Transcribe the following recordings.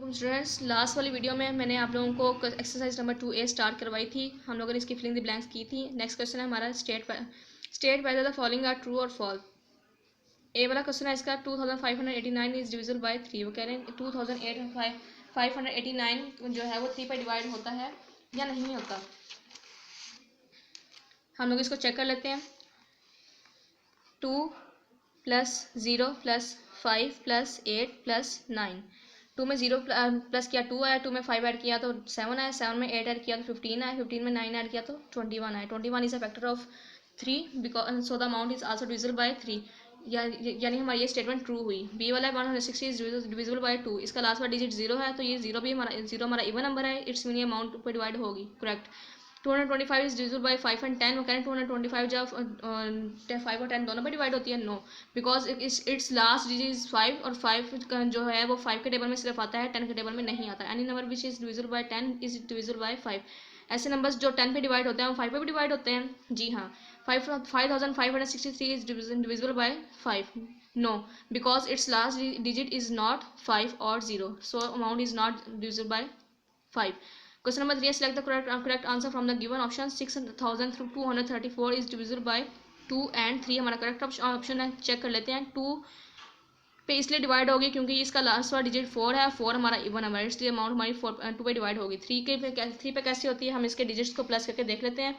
Students, last वाली video में मैंने आप लोगों को एक्सरसाइज नंबर 2A स्टार्ट करवाई थी। हम लोगों ने इसकी फिलिंग द ब्लैंक्स की थी। नेक्स्ट क्वेश्चन है हमारा state whether the following are true और फॉल्स। ए वाला क्वेश्चन है इसका 2589 इज डिविजिबल बाय 3। वो कह रहे हैं 2589 जो है वो 3 पर डिवाइड होता है या नहीं होता। हम लोग इसको चेक कर लेते हैं। 2 + 0 + 5 + 8 + 9। 2 में 0 प्लस किया 2 आया, 2 में 5 ऐड किया तो 7 आया, 7 में 8 ऐड किया तो 15 आया, 15 में 9 ऐड किया तो 21 आया। 21 is a factor of 3 because so the amount is also divisible by 3। यानी हमारी ये स्टेटमेंट ट्रू हुई। बी वाला 160 इज डिविजिबल बाय 2। इसका लास्ट वाला डिजिट 0 है तो ये 0 भी हमारा इवन नंबर है। इट्स मीन अमाउंट पर डिवाइड होगी। Correct. 225 is divisible by 5 and 10। वो कह रहे हैं 225 जब 5 और 10 दोनों पे डिवाइड होती है। No, because its last digit is 5 और 5 जो है वो 5 के टेबल में सिर्फ आता है, 10 के टेबल में नहीं आता। Any number which is divisible by 10 is divisible by 5। ऐसे नंबर्स जो 10 पे डिवाइड होते हैं वो 5 पे भी डिवाइड होते हैं। जी हाँ, 5563 is divisible by 5। No, because its last digit is not 5 और 0, so amount is not divisible by 5. Question number 3. Select the correct answer from the given option. 6234 is divisible by 2 and 3 हमारा correct option है। Check कर लेते हैं। 2 पे इसलिए divide होगी क्योंकि इसका लास्ट वाला डिजिट 4 है। 4 हमारा इवन नंबर है, इसलिए अमाउंट हमारी 2 पे डिवाइड होगी। 3 पे कैसे होती है, हम इसके डिजिट्स को प्लस करके देख लेते हैं।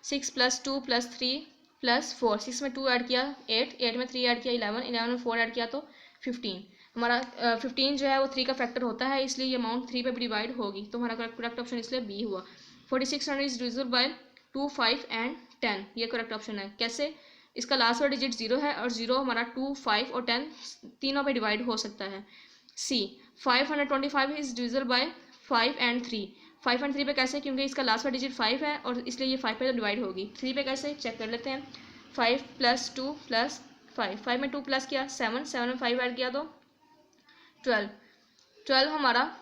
6 + 2 + 3 + 4। 6 में 2 ऐड किया 8, 8 में 3 ऐड किया 11, 11 में 4 ऐड किया तो 15। हमारा 15 जो है वो 3 का फैक्टर होता है, इसलिए ये अमाउंट 3 पे भी डिवाइड होगी। तो हमारा करेक्ट ऑप्शन इसलिए बी हुआ। 4600 इज डिविजिबल बाय 2, 5 एंड 10। ये करेक्ट ऑप्शन है। कैसे? इसका लास्ट वाला डिजिट 0 है और 0 हमारा 2, 5 और 10 तीनों पे डिवाइड हो सकता है। सी 525 is divisible by 5 and 3। 5 and 3 पे कैसे? क्योंकि इसका लास्ट वाला डिजिट 5 है और इसलिए ये 5 पे डिवाइड होगी। 3 पे कैसे? चेक कर लेते हैं। 5 + 2 + 5। 5 में 2 प्लस किया 7, 7 में 5 ऐड किया तो 12। 12 हमारा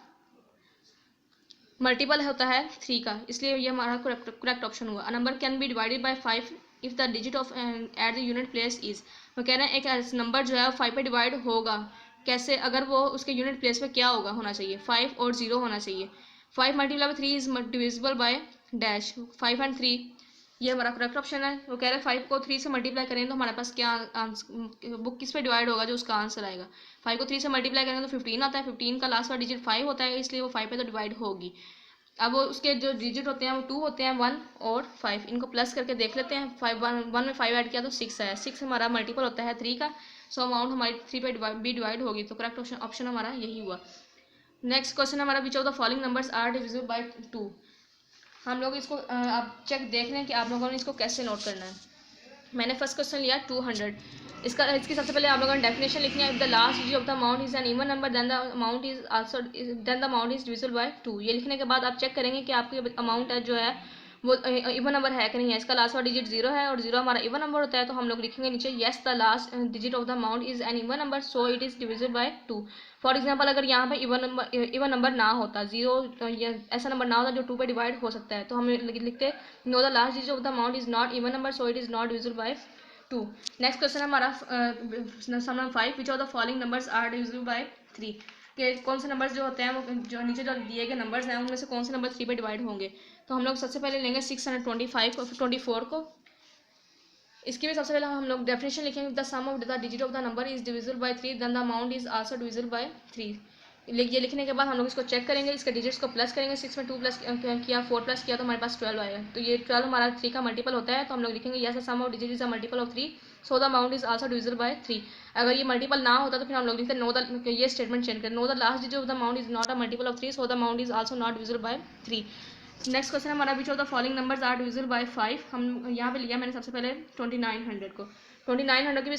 मल्टीपल होता है 3 का, इसलिए ये हमारा करेक्ट ऑप्शन हुआ। A number can be divided by 5 if the digit of at the unit place is. वो कह रहे हैं एक नंबर जो है 5 पे डिवाइड होगा। कैसे? अगर वो उसके यूनिट प्लेस पे क्या होना चाहिए, 5 और 0 होना चाहिए। 5 × 3 is divisible by dash 5 and 3। ये हमारा करेक्ट ऑप्शन है। वो कह रहे हैं 5 को 3 से मल्टीप्लाई करें तो हमारे पास क्या बुक किस पे डिवाइड होगा, जो उसका आंसर आएगा। 5 को 3 से मल्टीप्लाई करें तो 15 आता है। 15 का लास्ट वाला डिजिट 5 होता है, इसलिए वो 5 पे तो डिवाइड होगी। अब वो उसके जो डिजिट होते हैं वो 2 होते हैं, 1 और 5। इनको प्लस करके देख लेते हैं। 1 में 5 ऐड किया तो 6 आया। 6 हमारा मल्टीपल होता है 3 का, सो अमाउंट हमारी 3 पे भी डिवाइड होगी। तो करेक्ट ऑप्शन हमारा यही हुआ। नेक्स्ट क्वेश्चन हमारा which of the following numbers are divisible by 2। हम लोग इसको आप चेक देख लें कि आप लोगों ने इसको कैसे नोट करना है। मैंने फर्स्ट क्वेश्चन लिया 200। इसकी सबसे पहले आप लोगों ने डेफिनेशन लिखनी है। If the last digit of the amount is an even number then the amount is divisible by 2। ये लिखने के बाद आप चेक करेंगे कि आपकी अमाउंट है जो है वो इवन नंबर है कि नहीं है। इसका लास्ट वाला डिजिट 0 है और 0 हमारा इवन नंबर होता है, तो हम लोग लिखेंगे नीचे yes the last digit of the amount is an even number so it is divisible by 2। For example अगर यहाँ पे इवन नंबर ना होता, 0 ऐसा नंबर ना होता जो 2 पे डिवाइड हो सकता है, तो हम लिखते no the last digit of the amount is not even number so it is not divisible by 2। Next question हमारा sum number 5 which of the following numbers are divisible by 3। के कौन से नंबर्स जो होते हैं वो जो नीचे जो दिए गए नंबर्स हैं उनमें से कौन से नंबर 3 पे डिवाइड होंगे। तो हम लोग सबसे पहले लेंगे 625 को 24 को। इसकी भी सबसे पहले हम लोग डेफिनेशन लिखेंगे। The sum of the digit of the number is divisible by 3 then the amount is also divisible by 3। ये लिखने के बाद हम लोग इसको चेक करेंगे, इसके डिजिट्स को प्लस करेंगे। 6 में 2 प्लस किया 4 प्लस किया तो हमारे पास 12 आएगा। तो ये 12 हमारा 3 का मल्टीपल होता है, तो हम लोग लिखेंगे yes the sum of digit is a multiple of 3 so the amount is also divisible by 3। अगर ये मल्टीपल ना होता तो फिर हम लोग लिखते नो द, ये स्टेटमेंट चेंज करें। No the last digit of the amount is not a multiple of 3 so the amount is also not divisible by 3। Next question हमारा which of the following numbers are divisible by 5। हम यहाँ पे लिया मैंने सबसे पहले 2900 को। 2900 की भी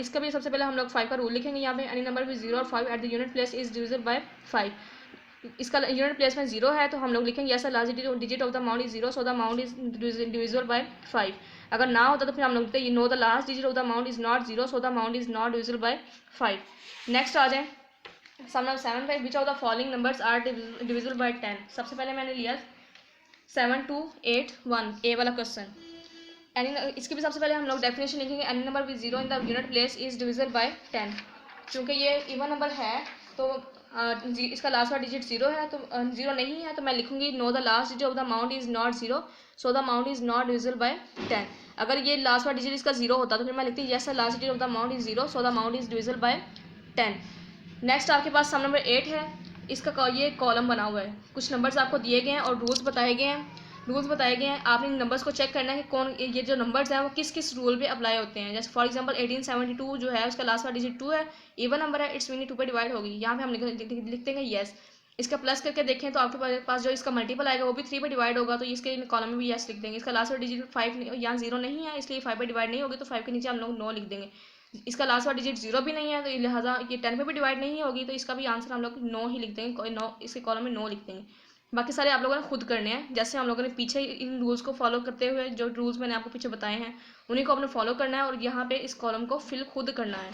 इसका भी सबसे पहले हम लोग 5 का रूल लिखेंगे। यहाँ पे एनी नंबर विद 0 और 5 at the unit place is divisible by 5। इसका यूनिट प्लेस में 0 है तो हम लोग लिखेंगे yes the last digit of the amount is 0 so the amount is divisible by 5। अगर ना होता तो फिर हम लोग लिखते हैं no the last digit of the amount is not 0 so the amount is not divisible by 5। Next आ जाए सम नंबर 7 पे which of the following numbers are divisible by 10। सबसे पहले मैंने लिया 7281 ए वाला क्वेश्चन। इसके भी सबसे पहले हम लोग डेफिनेशन लिखेंगे। Any number with 0 in the unit place is divisible by 10। क्योंकि ये इवन नंबर है तो इसका लास्ट वाला डिजिट जीरो है, तो जीरो नहीं है, तो मैं लिखूंगी no the last digit of the amount is not zero, so the amount is not divisible by 10। अगर ये लास्ट वाला डिजिट इसका जीरो होता तो फिर मैं लिखती yes the last digit of the amount is zero, so the amount is divisible by 10। Next आपके पास सम नंबर 8 है। इसका ये कॉलम बना हुआ है, कुछ नंबर्स आपको दिए गए हैं और रूल्स बताए गए हैं। आपने इन नंबर्स को चेक करना है कि कौन ये जो नंबर्स हैं वो किस किस रूल पे अप्लाई होते हैं। जैसे फॉर एग्जांपल 1872 जो है उसका लास्ट वाला डिजिट 2 है, इवन नंबर है, इट्स मीनिंग 2 पे डिवाइड होगी। यहाँ पे हम लिखते हैं येस। इसका प्लस करके देखें तो आपके पास जो इसका मल्टीपल आएगा वो भी 3 पे डिवाइड होगा, तो इसके कॉलम में भी येस लिख देंगे। इसका लास्ट वाला डिजिट 5 यहाँ 0 नहीं है, इसलिए 5 पे डिवाइड नहीं होगी, तो 5 के नीचे हम लोग 9 लिख देंगे। इसका लास्ट वाला डिजिट 0 भी नहीं है, तो लिहाजा ये 10 पे भी डिवाइड नहीं होगी, तो इसका भी आंसर हम लोग 9 ही लिख देंगे, 9 इसके कॉलम में 9 लिख देंगे। बाकी सारे आप लोगों ने खुद करने हैं, जैसे हम लोगों ने पीछे इन रूल्स को फॉलो करते हुए जो रूल्स मैंने आपको पीछे बताए हैं उन्हीं को आपने फॉलो करना है और यहाँ पे इस कॉलम को फिल खुद करना है।